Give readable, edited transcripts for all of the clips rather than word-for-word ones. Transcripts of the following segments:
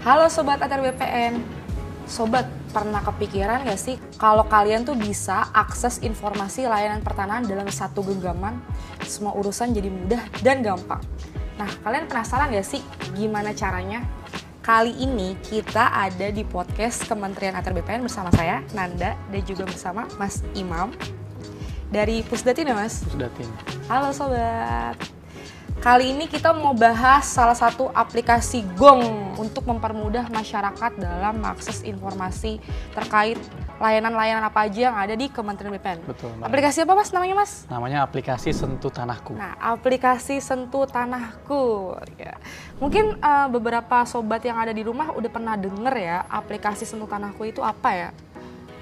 Halo Sobat ATR BPN. Sobat, pernah kepikiran gak sih kalau kalian tuh bisa akses informasi layanan pertanahan dalam satu genggaman? Semua urusan jadi mudah dan gampang. Nah, kalian penasaran gak sih gimana caranya? Kali ini kita ada di podcast Kementerian ATR BPN bersama saya, Nanda, dan juga bersama Mas Imam. Dari Pusdatin ya Mas? Pusdatin. Halo Sobat. Kali ini kita mau bahas salah satu aplikasi Gong untuk mempermudah masyarakat dalam mengakses informasi terkait layanan-layanan apa aja yang ada di Kementerian BPN. Betul. Aplikasi apa Mas namanya Mas? Namanya aplikasi Sentuh Tanahku. Nah, aplikasi Sentuh Tanahku. Ya. Mungkin beberapa sobat yang ada di rumah udah pernah denger ya aplikasi Sentuh Tanahku itu apa ya?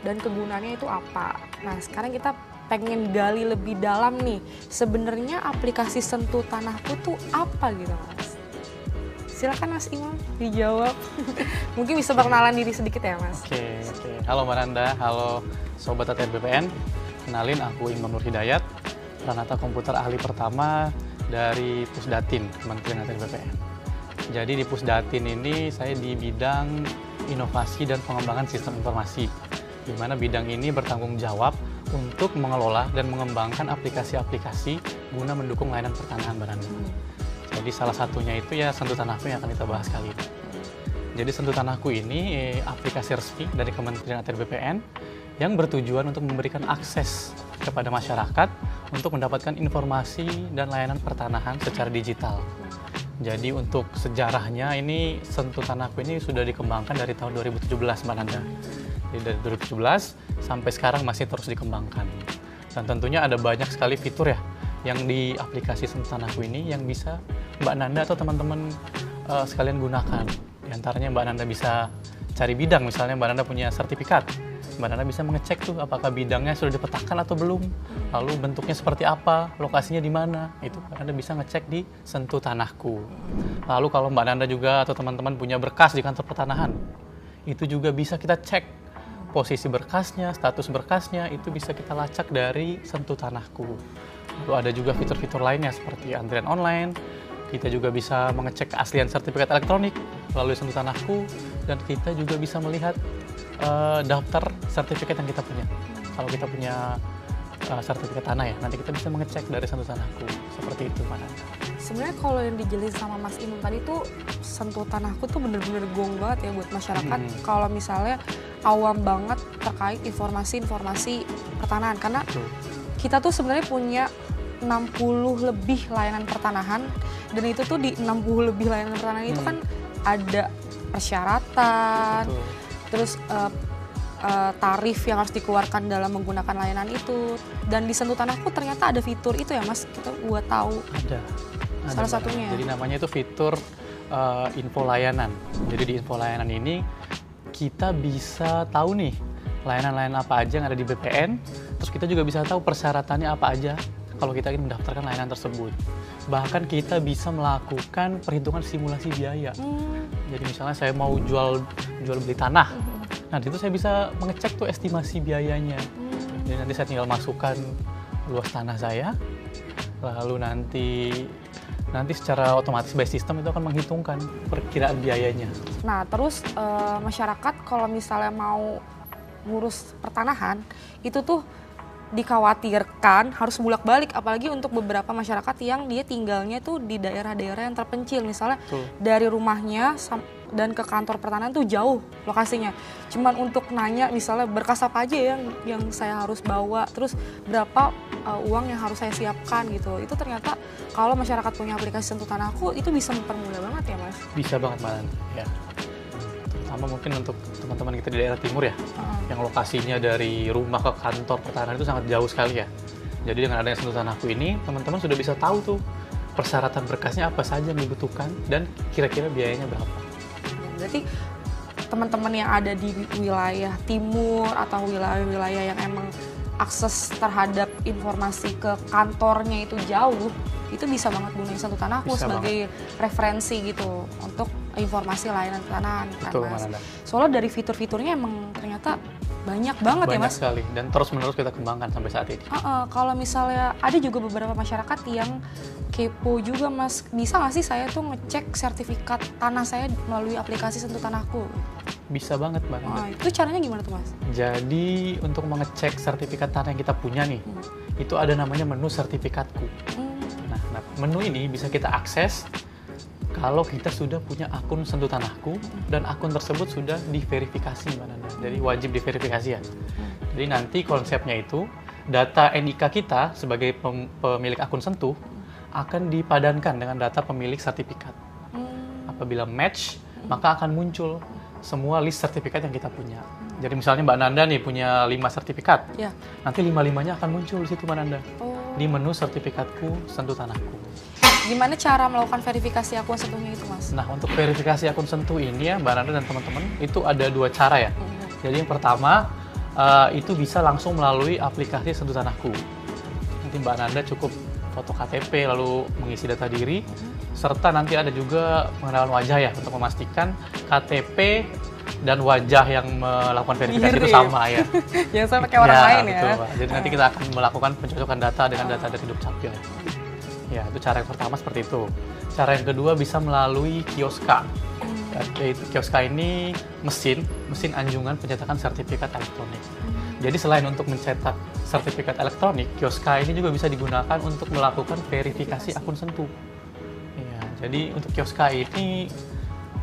Dan kegunaannya itu apa? Nah, sekarang kita pengen gali lebih dalam nih, sebenarnya aplikasi Sentuh Tanahku tuh apa gitu Mas? Silakan Mas Imam dijawab. Mungkin bisa perkenalan diri sedikit ya Mas. Oke. Halo Mbak Nanda, halo Sobat ATR BPN. Kenalin, aku Imam Nur Hidayat, Pranata Komputer Ahli Pertama dari Pusdatin, Kementerian ATR BPN. Jadi di Pusdatin ini saya di bidang inovasi dan pengembangan sistem informasi, di mana bidang ini bertanggung jawab untuk mengelola dan mengembangkan aplikasi-aplikasi guna mendukung layanan pertanahan Mbak Nanda. Jadi salah satunya itu ya Sentuh Tanahku yang akan kita bahas kali ini. Jadi Sentuh Tanahku ini aplikasi resmi dari Kementerian ATR BPN yang bertujuan untuk memberikan akses kepada masyarakat untuk mendapatkan informasi dan layanan pertanahan secara digital. Jadi untuk sejarahnya ini Sentuh Tanahku ini sudah dikembangkan dari tahun 2017 Mbak Nanda. Jadi dari 2017 sampai sekarang masih terus dikembangkan. Dan tentunya ada banyak sekali fitur ya yang di aplikasi Sentuh Tanahku ini yang bisa Mbak Nanda atau teman-teman sekalian gunakan. Di antaranya Mbak Nanda bisa cari bidang, misalnya Mbak Nanda punya sertifikat. Mbak Nanda bisa mengecek tuh apakah bidangnya sudah dipetakan atau belum. Lalu bentuknya seperti apa, lokasinya di mana. Itu Mbak Nanda bisa ngecek di Sentuh Tanahku. Lalu kalau Mbak Nanda juga atau teman-teman punya berkas di kantor pertanahan, itu juga bisa kita cek posisi berkasnya, status berkasnya, itu bisa kita lacak dari Sentuh Tanahku. Lalu ada juga fitur-fitur lainnya seperti antrian online, kita juga bisa mengecek keaslian sertifikat elektronik melalui Sentuh Tanahku, dan kita juga bisa melihat daftar sertifikat yang kita punya. Kalau kita punya sertifikat tanah ya, nanti kita bisa mengecek dari Sentuh Tanahku. Seperti itu, Pak Nanda. Sebenarnya kalau yang dijelasin sama Mas Imam tadi tuh Sentuh Tanahku tuh bener-bener gong banget ya buat masyarakat. Kalau misalnya awam banget terkait informasi-informasi pertanahan, karena kita tuh sebenarnya punya 60 lebih layanan pertanahan, dan itu tuh di 60 lebih layanan pertanahan itu kan ada persyaratan, terus tarif yang harus dikeluarkan dalam menggunakan layanan itu. Dan di Sentuh Tanahku ternyata ada fitur itu ya Mas, kita buat tahu. Ada salah satunya. Jadi namanya itu fitur info layanan. Jadi di info layanan ini kita bisa tahu nih layanan-layanan apa aja yang ada di BPN, terus kita juga bisa tahu persyaratannya apa aja kalau kita ingin mendaftarkan layanan tersebut. Bahkan kita bisa melakukan perhitungan simulasi biaya. Jadi misalnya saya mau jual beli tanah, nah itu saya bisa mengecek tuh estimasi biayanya. Jadi nanti saya tinggal masukkan luas tanah saya, lalu nanti secara otomatis by system itu akan menghitungkan perkiraan biayanya. Nah, terus masyarakat kalau misalnya mau ngurus pertanahan, itu tuh dikhawatirkan harus bolak-balik, apalagi untuk beberapa masyarakat yang dia tinggalnya tuh di daerah-daerah yang terpencil. Misalnya dari rumahnya dan ke kantor pertanahan tuh jauh lokasinya. Cuman untuk nanya misalnya berkas apa aja yang saya harus bawa, terus berapa uang yang harus saya siapkan gitu. Itu ternyata kalau masyarakat punya aplikasi Sentuh Tanahku itu bisa mempermudah banget ya Mas? Bisa banget Mbak Nanda, ya. Terutama mungkin untuk teman-teman kita di daerah timur ya, yang lokasinya dari rumah ke kantor pertanahan itu sangat jauh sekali ya. Jadi dengan adanya Sentuh Tanahku ini, teman-teman sudah bisa tahu tuh persyaratan berkasnya apa saja yang dibutuhkan dan kira-kira biayanya berapa. Berarti teman-teman yang ada di wilayah timur atau wilayah-wilayah yang emang akses terhadap informasi ke kantornya itu jauh, itu bisa banget gunain Sentuh Tanahku sebagai referensi gitu untuk informasi layanan pertanahan kan Mas. Soalnya dari fitur-fiturnya emang ternyata Banyak banget ya Banyak Mas. sekali, dan terus-menerus kita kembangkan sampai saat ini. Kalau misalnya ada juga beberapa masyarakat yang kepo juga Mas, bisa nggak sih saya tuh ngecek sertifikat tanah saya melalui aplikasi Sentuh Tanahku? Bisa banget, Mbak Nanda. Itu caranya gimana tuh Mas? Jadi untuk mengecek sertifikat tanah yang kita punya nih, itu ada namanya menu sertifikatku. Nah, menu ini bisa kita akses kalau kita sudah punya akun Sentuh Tanahku dan akun tersebut sudah diverifikasi, Mbak Nanda. Jadi wajib diverifikasi ya. Jadi nanti konsepnya itu data NIK kita sebagai pemilik akun Sentuh akan dipadankan dengan data pemilik sertifikat. Apabila match, maka akan muncul semua list sertifikat yang kita punya. Jadi misalnya Mbak Nanda nih punya 5 sertifikat. Ya. Nanti 5-5-nya akan muncul di situ, Mbak Nanda. Di menu sertifikatku Sentuh Tanahku. Gimana cara melakukan verifikasi akun Sentuhnya itu Mas? Nah, untuk verifikasi akun Sentuh ini ya Mbak Nanda dan teman-teman, itu ada 2 cara ya. Jadi yang pertama, itu bisa langsung melalui aplikasi Sentuh Tanahku. Nanti Mbak Nanda cukup foto KTP lalu mengisi data diri, serta nanti ada juga pengenalan wajah ya untuk memastikan KTP dan wajah yang melakukan verifikasi itu sama ya. Jangan sampai kayak orang lain ya. Betul, Mbak. Jadi nanti kita akan melakukan pencocokan data dengan data dari Dukcapil. Ya, itu cara yang pertama seperti itu. Cara yang kedua bisa melalui Kioska. Yaitu Kioska ini mesin anjungan pencetakan sertifikat elektronik. Jadi selain untuk mencetak sertifikat elektronik, Kioska ini juga bisa digunakan untuk melakukan verifikasi akun Sentuh. Ya, jadi untuk Kioska ini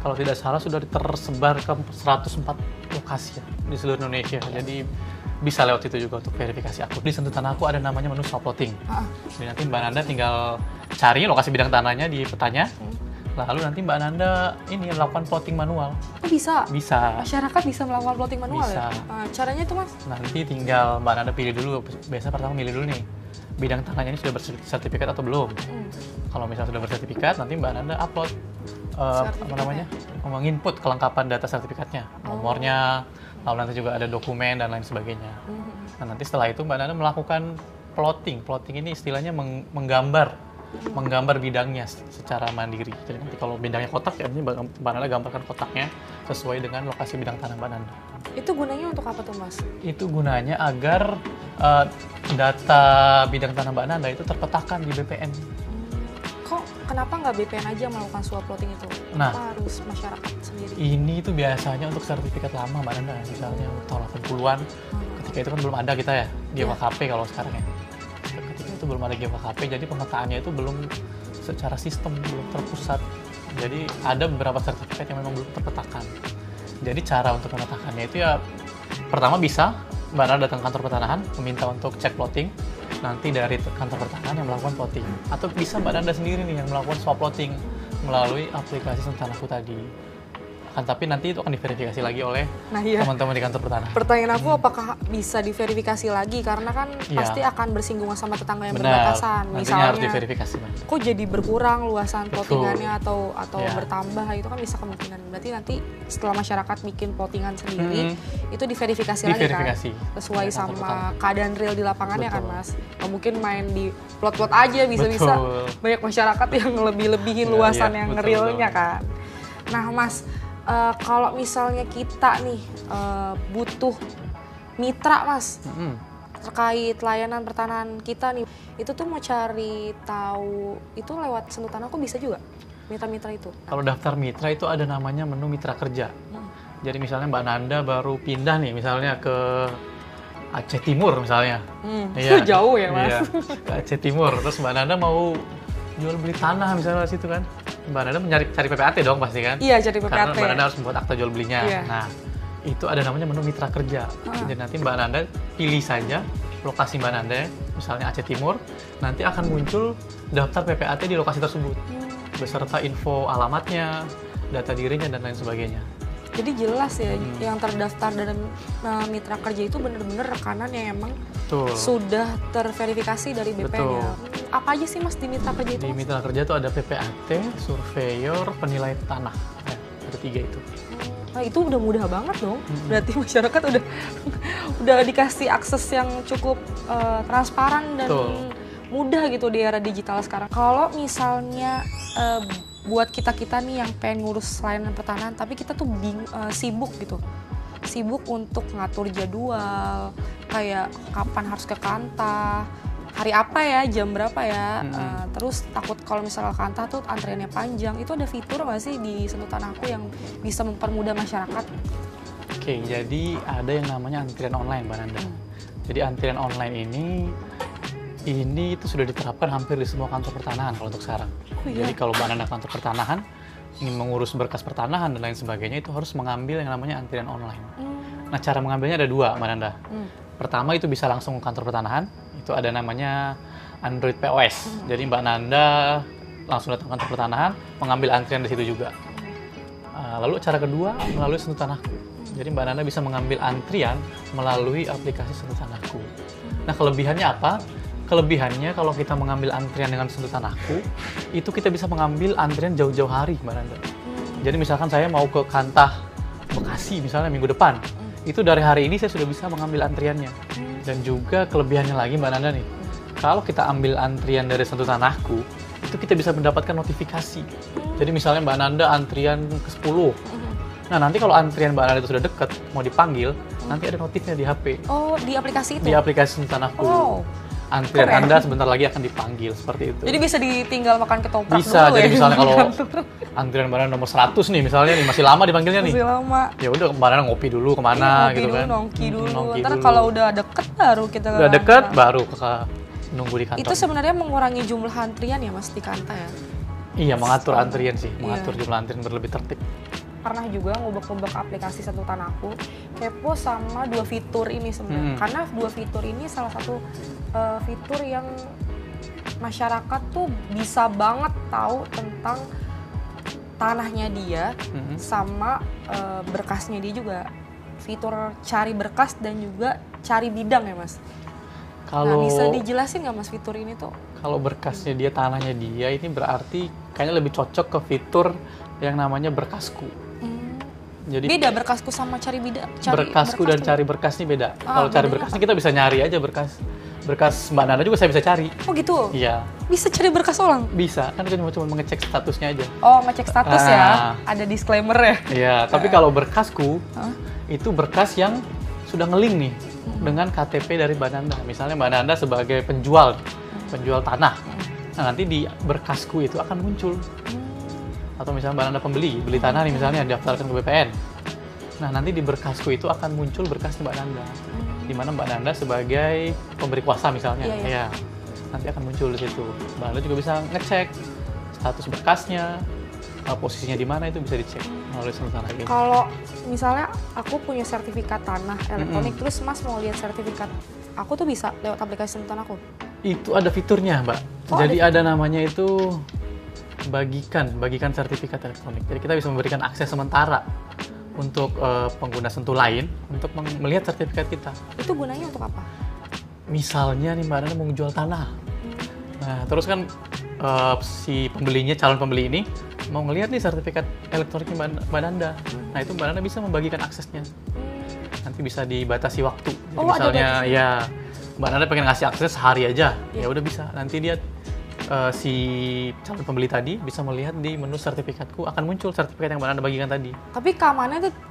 kalau tidak salah sudah tersebar ke 104 lokasi ya, di seluruh Indonesia. Jadi bisa lewat itu juga untuk verifikasi akun. Di Sentuh Tanahku ada namanya menu swap plotting. Jadi nanti Mbak Nanda tinggal cari lokasi bidang tanahnya di petanya. Lalu nanti Mbak Nanda ini melakukan plotting manual. Oh bisa? Bisa. Masyarakat bisa melakukan plotting manual Bisa. ya? Caranya itu Mas? Nanti tinggal Mbak Nanda pilih dulu. Biasa pertama milih dulu nih, bidang tanahnya ini sudah bersertifikat atau belum. Kalau misalnya sudah bersertifikat, nanti Mbak Nanda upload menginput kelengkapan data sertifikatnya, nomornya, lalu nanti juga ada dokumen dan lain sebagainya. Nah, nanti setelah itu Mbak Nanda melakukan plotting. Plotting ini istilahnya menggambar bidangnya secara mandiri. Jadi nanti kalau bidangnya kotak ya ini Mbak Nanda gambarkan kotaknya sesuai dengan lokasi bidang tanah Mbak Nanda. Itu gunanya untuk apa tuh Mas? Itu gunanya agar data bidang tanah Mbak Nanda itu terpetakan di BPN. Kenapa nggak BPN aja melakukan swap plotting itu? Nah, kenapa harus masyarakat sendiri? Ini itu biasanya untuk sertifikat lama Mbak Nanda, misalnya tahun 80-an. Ketika itu kan belum ada kita ya, GWKP kalau sekarang ya. Ketika itu belum ada GWKP, jadi pemetaannya itu belum secara sistem, belum terpusat. Jadi ada beberapa sertifikat yang memang belum terpetakan. Jadi cara untuk memetakannya itu ya, pertama bisa Mbak Nanda datang ke kantor pertanahan, meminta untuk cek plotting. Nanti dari kantor pertanahan yang melakukan plotting. Atau bisa Mbak Nanda sendiri nih yang melakukan swap plotting melalui aplikasi Sentuh Tanahku tadi. Tapi nanti itu akan diverifikasi lagi oleh teman-teman di kantor pertanahan. Pertanyaan aku, apakah bisa diverifikasi lagi? Karena kan pasti akan bersinggungan sama tetangga yang berbatasan. Misalnya harus diverifikasi. Kok jadi berkurang luasan plottingannya atau bertambah, itu kan bisa kemungkinan. Berarti nanti setelah masyarakat bikin plottingan sendiri, itu diverifikasi lagi kan? Sesuai sama keadaan real di lapangannya kan Mas? Nggak mungkin main di plot-plot aja, bisa-bisa banyak masyarakat yang lebih-lebihin luasan yang realnya kan? Nah Mas, kalau misalnya kita nih butuh mitra Mas, terkait layanan pertanahan kita nih, itu tuh mau cari tahu itu lewat Sentuh Tanahku bisa juga mitra-mitra itu? Kalau daftar mitra itu ada namanya menu mitra kerja. Jadi misalnya Mbak Nanda baru pindah nih misalnya ke Aceh Timur misalnya. Itu jauh ya Mas? Iya, ke Aceh Timur. Terus Mbak Nanda mau jual beli tanah misalnya di situ kan. Mbak Nanda cari PPAT dong pasti kan? Iya, cari PPAT. Karena Mbak Nanda harus membuat akta jual belinya. Nah, itu ada namanya menu mitra kerja. Jadi nanti Mbak Nanda pilih saja lokasi Mbak Nanda, misalnya Aceh Timur, nanti akan muncul daftar PPAT di lokasi tersebut. Beserta info alamatnya, data dirinya, dan lain sebagainya. Jadi jelas ya, yang terdaftar dalam mitra kerja itu benar-benar rekanan yang emang sudah terverifikasi dari BPN ya. Apa aja sih Mas di mitra kerja itu? Di mitra kerja itu ada PPAT, surveyor, penilai tanah. Ya, ada 3 itu. Nah, itu udah mudah banget dong. Berarti masyarakat udah dikasih akses yang cukup transparan dan mudah gitu di era digital sekarang. Kalau misalnya buat kita nih yang pengen ngurus layanan pertanahan, tapi kita tuh sibuk gitu. sibuk untuk ngatur jadwal, kayak kapan harus ke Kanta, hari apa ya, jam berapa ya. Terus takut kalau misalnya Kanta tuh antriannya panjang. Itu ada fitur nggak sih di Sentuh Tanahku yang bisa mempermudah masyarakat? Oke, jadi ada yang namanya antrian online, Mbak Nanda. Jadi antrian online ini itu sudah diterapkan hampir di semua kantor pertanahan kalau untuk sekarang. Oh, iya? Jadi kalau Mbak Nanda kantor pertanahan ingin mengurus berkas pertanahan dan lain sebagainya, itu harus mengambil yang namanya antrian online. Nah, cara mengambilnya ada dua, Mbak Nanda. Pertama itu bisa langsung ke kantor pertanahan, itu ada namanya Android POS. Jadi Mbak Nanda langsung datang ke kantor pertanahan, mengambil antrian di situ juga. Lalu cara kedua melalui Sentuh Tanahku. Jadi Mbak Nanda bisa mengambil antrian melalui aplikasi Sentuh Tanahku. Nah, kelebihannya apa? Kelebihannya kalau kita mengambil antrian dengan Sentuh Tanahku, itu kita bisa mengambil antrian jauh-jauh hari, Mbak Nanda. Jadi misalkan saya mau ke Kantah Bekasi misalnya minggu depan, itu dari hari ini saya sudah bisa mengambil antriannya. Dan juga kelebihannya lagi, Mbak Nanda nih, kalau kita ambil antrian dari Sentuh Tanahku, itu kita bisa mendapatkan notifikasi. Jadi misalnya Mbak Nanda antrian ke-10. Nah, nanti kalau antrian Mbak Nanda itu sudah dekat, mau dipanggil, nanti ada notifnya di HP. Oh, di aplikasi itu? Di aplikasi Sentuh Tanahku. Oh. Antrian Keren. Anda sebentar lagi akan dipanggil, seperti itu. Jadi bisa ditinggal makan ketoprak Bisa, dulu jadi ya? misalnya kalau antrian Mbak Nanda nomor 100 nih, misalnya nih, masih lama dipanggilnya nih. Masih lama. Ya udah, Mbak Nanda ngopi dulu kemana Ngopi gitu dulu, kan. nongki dulu. Nongki Ntar dulu. kalau udah deket baru kita Udah deket, baru nunggu di kantor. Itu sebenarnya mengurangi jumlah antrian ya Mas di Kanta ya? Iya, mengatur antrian sih, Iya. mengatur jumlah antrian berlebih tertib. Pernah juga ngubek-ngubek aplikasi Sentuh Tanahku, kepo sama dua fitur ini sebenarnya. Karena dua fitur ini salah satu fitur yang masyarakat tuh bisa banget tahu tentang tanahnya dia sama berkasnya dia juga. Fitur cari berkas dan juga cari bidang ya Mas. Nah, Kalau bisa dijelasin nggak Mas fitur ini tuh? kalau berkasnya dia, tanahnya dia, ini berarti kayaknya lebih cocok ke fitur yang namanya berkasku. Jadi Beda berkasku sama cari bidang. berkasku dan cari berkas ini beda. Kalau cari bedanya berkasnya kita bisa nyari aja berkas Mbak Nanda juga saya bisa cari. Oh gitu? Iya, Bisa cari berkas orang? bisa. Kan kita cuma mengecek statusnya aja. Oh, ngecek status ya? Ah. Ada disclaimer ya? Iya, tapi kalau berkasku itu berkas yang sudah ngelink nih dengan KTP dari Mbak Nanda. Misalnya Mbak Nanda sebagai penjual tanah. Nah, nanti di berkasku itu akan muncul. Atau misalnya Mbak Nanda beli tanah nih misalnya, daftarkan ke BPN. Nah, nanti di berkasku itu akan muncul berkas Mbak Nanda. Di mana Mbak Nanda sebagai pemberi kuasa misalnya. Iya, iya. Ya. Nanti akan muncul di situ. Mbak Nanda juga bisa ngecek status berkasnya, posisinya di mana, itu bisa dicek melalui Sentuh Tanah ini. Kalau misalnya aku punya sertifikat tanah elektronik, terus Mas mau lihat sertifikat aku tuh bisa lewat aplikasi Sentuh Tanahku? Itu ada fiturnya, Mbak. Oh, Jadi ada namanya itu bagikan sertifikat elektronik. Jadi kita bisa memberikan akses sementara untuk pengguna Sentuh lain untuk melihat sertifikat kita. Itu gunanya untuk apa? Misalnya nih Mbak Nanda mau jual tanah. Nah, terus kan si pembelinya, calon pembeli ini mau ngelihat nih sertifikat elektroniknya Mbak Nanda. Nah, itu Mbak Nanda bisa membagikan aksesnya. Nanti bisa dibatasi waktu. Jadi Oh, ada misalnya batasnya. ya Mbak Nanda pengen ngasih akses sehari aja, ya udah bisa. Nanti dia si calon pembeli tadi bisa melihat di menu sertifikatku akan muncul sertifikat yang Mbak Nanda bagikan tadi. Tapi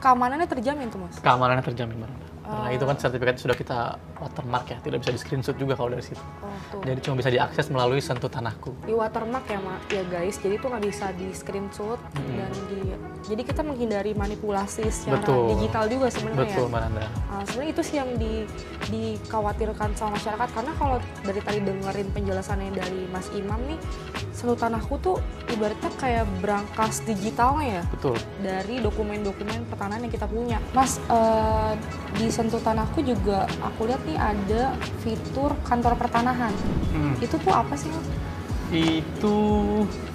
keamanannya terjamin tuh Mas? Keamanannya terjamin, Mbak Nanda. Karena itu kan sertifikat sudah kita watermark ya, tidak bisa di screenshot juga kalau dari situ. Oh tuh. Jadi cuma bisa diakses melalui Sentuh Tanahku. Di watermark ya guys, jadi itu nggak bisa di screenshot dan jadi kita menghindari manipulasi secara Betul. digital juga sebenarnya. Betul, Mbak Nanda. Sebenarnya itu sih yang dikhawatirkan sama masyarakat, karena kalau dari tadi dengerin penjelasannya dari Mas Imam nih, Sentuh Tanahku tuh ibaratnya kayak brankas digitalnya ya Betul. dari dokumen-dokumen pertanahan yang kita punya. Mas, di Sentuh Tanahku juga aku lihat nih ada fitur kantor pertanahan. Itu tuh apa sih Mas? Itu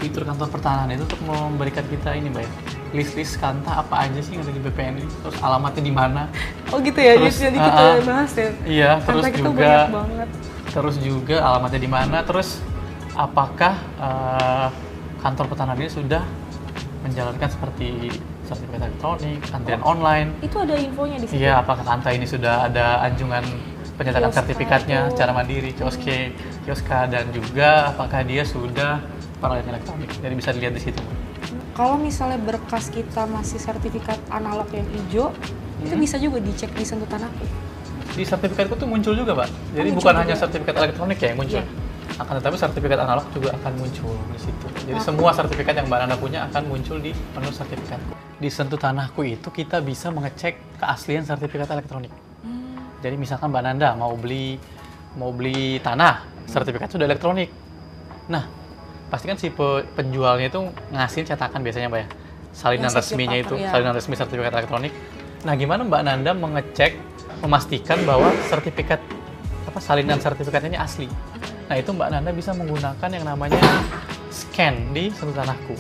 fitur kantor pertanahan itu untuk memberikan kita ini, Mbak ya, list-list Kanta apa aja sih yang ada di BPN ini, terus alamatnya di mana. Oh gitu ya, Terus, jadi kita bahas ya. Iya, terus Kanta kita juga banyak banget. terus juga alamatnya di mana, terus apakah kantor pertanahan ini sudah menjalankan seperti sertifikat elektronik, antrian online. Itu ada infonya di situ. Iya, apakah Kanta ini sudah ada anjungan penyatakan Kioska sertifikatnya itu. secara mandiri, kioska, dan juga apakah dia sudah peralihan elektronik. Jadi bisa dilihat di situ. Kalau misalnya berkas kita masih sertifikat analog yang hijau, itu bisa juga dicek di Sentuh Tanahku. Di sertifikatku tuh muncul juga, Pak. Jadi muncul bukan juga. hanya sertifikat elektronik ya yang muncul. Iya. Akan tetapi sertifikat analog juga akan muncul di situ. Jadi semua sertifikat yang Mbak Nanda punya akan muncul di menu sertifikat. Di Sentuh Tanahku itu kita bisa mengecek keaslian sertifikat elektronik. Jadi misalkan Mbak Nanda mau beli tanah, sertifikat sudah elektronik. Nah, pastikan si penjualnya itu ngasih cetakan biasanya, Mbak ya. Salinan Yang resminya itu, ya. salinan resmi sertifikat elektronik. Nah, gimana Mbak Nanda mengecek, memastikan bahwa sertifikat salinan sertifikatnya ini asli? Nah, itu Mbak Nanda bisa menggunakan yang namanya scan di Sentuh Tanahku.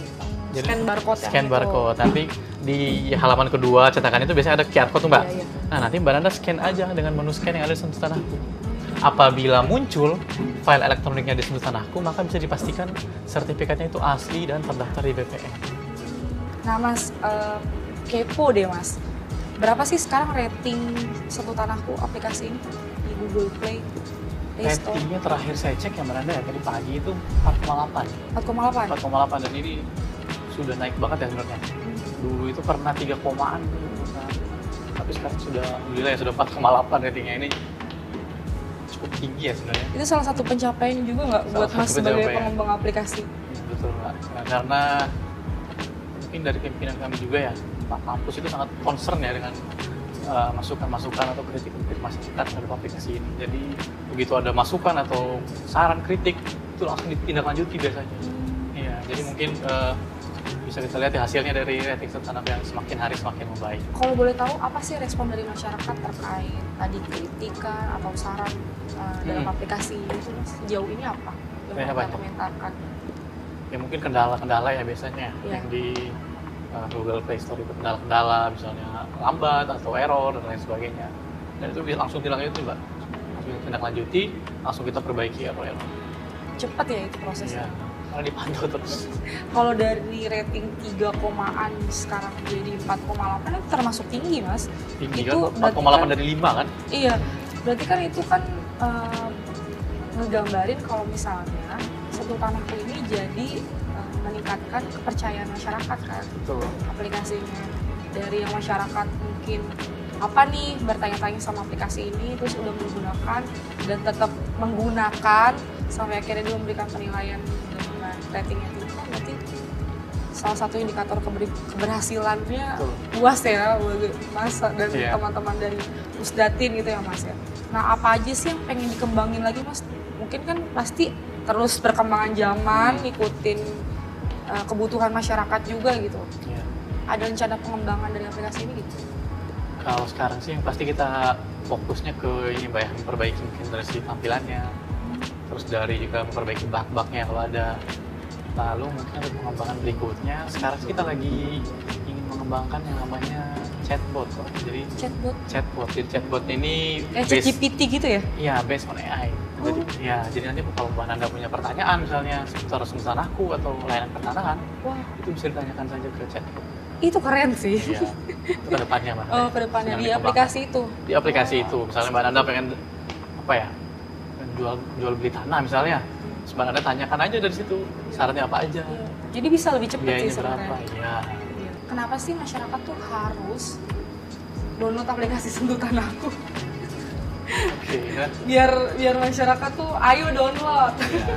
Jadi, Scan barcode ya, scan gitu. barcode. Nanti di halaman kedua cetakan itu biasanya ada QR code tuh, Mbak. Iya, iya. Nah, nanti Mbak Nanda scan aja dengan menu scan yang ada di Sentuh Tanahku. Apabila muncul file elektroniknya di Sentuh Tanahku, maka bisa dipastikan sertifikatnya itu asli dan terdaftar di BPN. Nah Mas, kepo deh Mas. Berapa sih sekarang rating Sentuh Tanahku aplikasi ini di Google Play Store? Ratingnya terakhir saya cek ya Mbak Nanda ya, tadi pagi itu 4,8. 4,8. 4,8 dan ini sudah naik banget ya sebenarnya. Dulu itu pernah 3 komaan, nah, tapi sekarang sudah alhamdulillah ya sudah 4,8 ratingnya. Ini cukup tinggi ya sebenarnya. Itu salah satu pencapaian juga nggak Salah buat satu Mas sebagai pencapaian. pengembang aplikasi? Betul Mbak. Nah, karena mungkin dari pimpinan kami juga ya, Pak Kampus itu sangat concern ya dengan masukan-masukan atau kritik-kritik masyarakat terhadap aplikasi ini. Jadi begitu ada masukan atau saran kritik itu langsung ditindaklanjuti biasanya. Iya, jadi mungkin bisa kita lihat ya hasilnya dari rating Sentuh Tanahku yang semakin hari semakin membaik. Kalau boleh tahu apa sih respon dari masyarakat terkait tadi kritikan atau saran dalam aplikasi itu Mas? Sejauh ini apa yang Apa mereka itu? komentarkan? Ya mungkin kendala-kendala ya biasanya Iya. yang di Google Play Store itu kendala-kendala misalnya lambat atau error dan lain sebagainya. Dan itu bisa langsung ditindaklanjuti, Mbak. Langsung ditindaklanjuti, langsung kita perbaiki error-error. Cepat ya itu prosesnya. Iya, karena dipantau terus. Kalau dari rating 3 komaan sekarang jadi 4,8 itu termasuk tinggi Mas. Tinggi Itu kan, berarti 4,8 dari 5 kan? Iya, berarti kan itu kan ngegambarin kalau misalnya Sentuh Tanahku ini jadi meningkatkan kepercayaan masyarakat kan Betul. aplikasinya. Dari yang masyarakat mungkin apa nih bertanya-tanya sama aplikasi ini terus udah menggunakan dan tetap menggunakan sampai akhirnya dia memberikan penilaian dengan ratingnya tinggi kan berarti salah satu indikator keberhasilannya Betul. luas ya Mas dan Iya. teman-teman dari Pusdatin gitu ya Mas ya. Nah apa aja sih yang pengen dikembangin lagi Mas? Mungkin kan pasti terus perkembangan zaman ngikutin kebutuhan masyarakat juga gitu. Iya. Ada rencana pengembangan dari aplikasi ini gitu? Kalau sekarang sih yang pasti kita fokusnya ke ini Mbak ya, memperbaiki mungkin dari segi tampilannya, terus dari juga memperbaiki bug-bugnya kalau ada. Lalu mungkin ada pengembangan berikutnya, sekarang sih kita lagi ingin mengembangkan yang namanya chatbot. Jadi Chatbot? Jadi chatbot ini Kayak ChatGPT gitu ya? Iya, based on AI. Jadi, ya, jadi nanti kalau Mbak Nanda punya pertanyaan misalnya seputar Sentuh Tanahku atau layanan pertanahan, Wah, itu bisa ditanyakan saja ke chatbot. itu keren sih. Iya, itu ke depannya Mbak. Oh, ke depannya Sedang di dikembangkan. aplikasi itu. Di aplikasi itu, misalnya Mbak Nanda pengen apa ya, jual beli tanah misalnya, terus Mbak Nanda tanyakan aja dari situ sarannya apa aja, Iya. Jadi bisa lebih cepat sih biayanya berapa, sebenarnya. ya. Iya. Kenapa sih masyarakat tuh harus download aplikasi Sentuh Tanahku? Oke, ya. biar masyarakat tuh ayo download. Ya.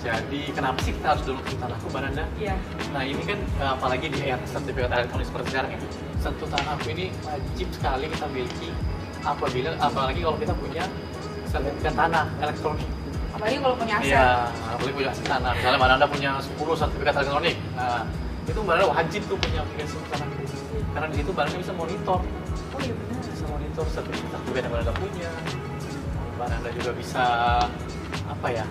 Jadi kenapa sih kita harus download Sentuh Tanahku, Mbak Nanda? Iya. Nah ini kan apalagi di era sertifikat elektronik seperti sekarang ini, Sentuh Tanahku ini wajib sekali kita miliki apalagi kalau kita punya sertifikat tanah elektronik. Apalagi kalau punya aset. Iya, apalagi punya aset tanah. Misalnya Mbak Nanda punya 10 sertifikat elektronik. Nah, itu Mbak Nanda wajib tuh punya aplikasi Sentuh Tanahku. Karena di situ Mbak Nanda bisa monitor. Oh iya benar. Bisa monitor sertifikat yang Mbak Nanda punya. Mbak Nanda juga bisa apa ya?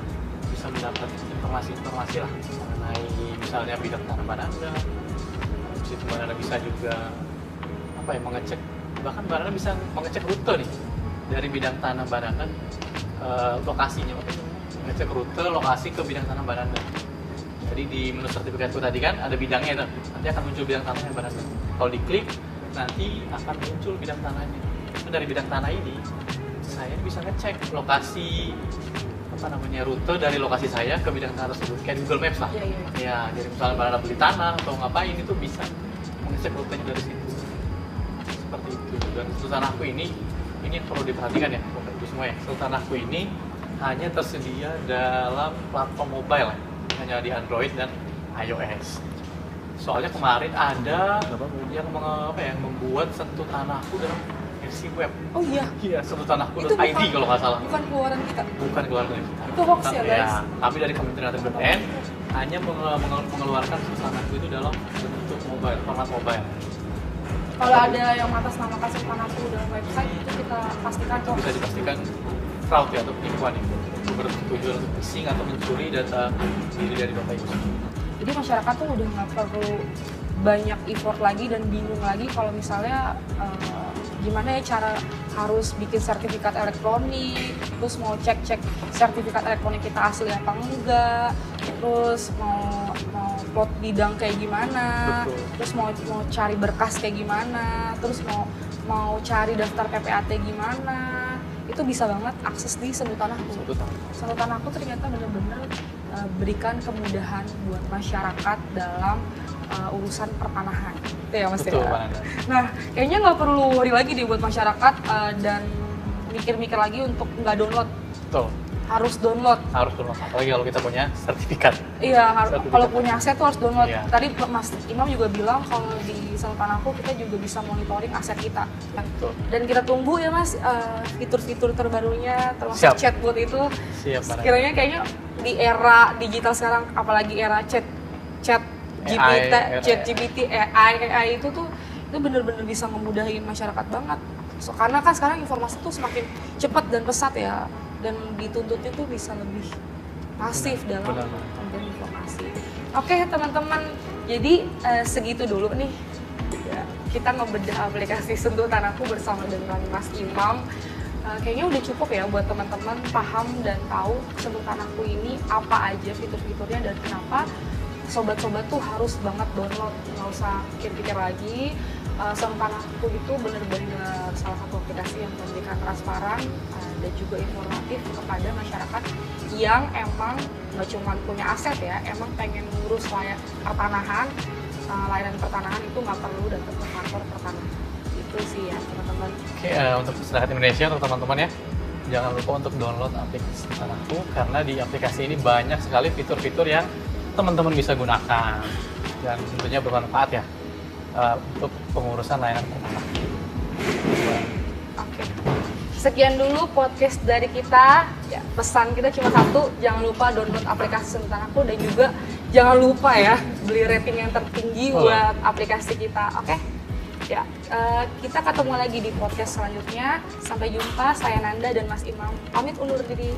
Bisa mendapat informasi-informasi lah mengenai misalnya bidang tanah Mbak Nanda. Di situ Mbak Nanda bisa juga apa ya, mengecek, bahkan Mbak Nanda bisa mengecek rute nih dari bidang tanah Mbak Nanda, lokasinya, ngecek rute lokasi ke bidang tanah Mbak Nanda. Jadi di menu sertifikatku tadi kan ada bidangnya tuh, nanti akan muncul bidang tanahnya Mbak Nanda. Kalau diklik nanti akan muncul bidang tanahnya. Nah, dari bidang tanah ini saya bisa ngecek lokasi rute dari lokasi saya ke bidang tanah tersebut, kayak Google Maps lah. Iya. Ya, jadi misalnya Mbak Nanda beli tanah atau ngapain itu bisa mengecek rutenya dari situ. seperti itu. Dan Sentut Tanahku ini yang perlu diperhatikan ya, Bapak Ibu semua ya. Sentut Tanahku ini hanya tersedia dalam platform mobile ya, hanya di Android dan iOS. Soalnya kemarin ada yang membuat Sentut Tanahku dalam versi web. Oh iya. Iya, sentuttanahku.id kalau nggak salah. Bukan keluaran kita. Bukan keluaran dari kita. Itu hoax ya, guys. Tapi dari Kementerian BPN hanya mengeluarkan Sentut Tanahku itu dalam bentuk mobile, format mobile. Kalau ada yang mengatasnamakan Sentut Tanahku dalam website itu kita pastikan hoax. Bisa dipastikan fraud ya atau penipuan itu. Bertujuan untuk phishing atau mencuri data diri dari Bapak Ibu. Jadi masyarakat tuh udah nggak perlu banyak effort lagi dan bingung lagi kalau misalnya gimana ya cara harus bikin sertifikat elektronik, terus mau cek sertifikat elektronik kita asli apa enggak, terus mau plot bidang kayak gimana, Betul. terus mau cari berkas kayak gimana, terus mau cari daftar PPAT gimana, itu bisa banget akses di Sentut Tanahku. Sentut Tanahku ternyata benar-benar berikan kemudahan buat masyarakat dalam urusan pertanahan. Itu ya Mas. Betul, ya? Pak Nanda. Nah, kayaknya nggak perlu worry lagi deh buat masyarakat dan mikir-mikir lagi untuk nggak download. Betul. Harus download. Apalagi kalau kita punya sertifikat. Iya, Sertifikat. kalau punya aset tuh harus download. Iya. Tadi Mas Imam juga bilang kalau di Sentut Tanahku kita juga bisa monitoring aset kita. Betul. Dan kita tunggu ya Mas fitur-fitur terbarunya termasuk Siap. chatbot itu. Siap, Pak Nanda. Sekiranya kayaknya di era digital sekarang, apalagi era chat GPT, AI itu bener-bener bisa ngemudahin masyarakat banget. Karena kan sekarang informasi tuh semakin cepat dan pesat ya, dan dituntutnya tuh bisa lebih masif dalam pemberian informasi. Oke teman-teman, jadi segitu dulu nih ya, kita ngebedah aplikasi Sentut Tanahku bersama dengan Mas Imam. Kayaknya udah cukup ya buat teman-teman paham dan tahu Sentut Tanahku ini apa aja fitur-fiturnya dan kenapa sobat-sobat tuh harus banget download, nggak usah pikir-pikir lagi. Sentut Tanahku itu benar-benar salah satu aplikasi yang memberikan transparan dan juga informatif kepada masyarakat yang emang nggak cuma punya aset ya, emang pengen ngurus pertanahan, layanan pertanahan itu nggak perlu datang ke kantor pertanahan. Itu sih ya teman-teman. Oke, untuk masyarakat Indonesia, untuk teman-teman ya, jangan lupa untuk download aplikasi Sentut Tanahku karena di aplikasi ini banyak sekali fitur-fitur yang teman-teman bisa gunakan dan tentunya bermanfaat ya untuk pengurusan layanan pertanahan. Oke. Sekian dulu podcast dari kita. Ya, pesan kita cuma satu, jangan lupa download aplikasi Sentut Tanahku dan juga jangan lupa ya beli rating yang tertinggi buat aplikasi kita. Oke? Ya, kita ketemu lagi di podcast selanjutnya. Sampai jumpa, saya Nanda dan Mas Imam. Pamit undur diri.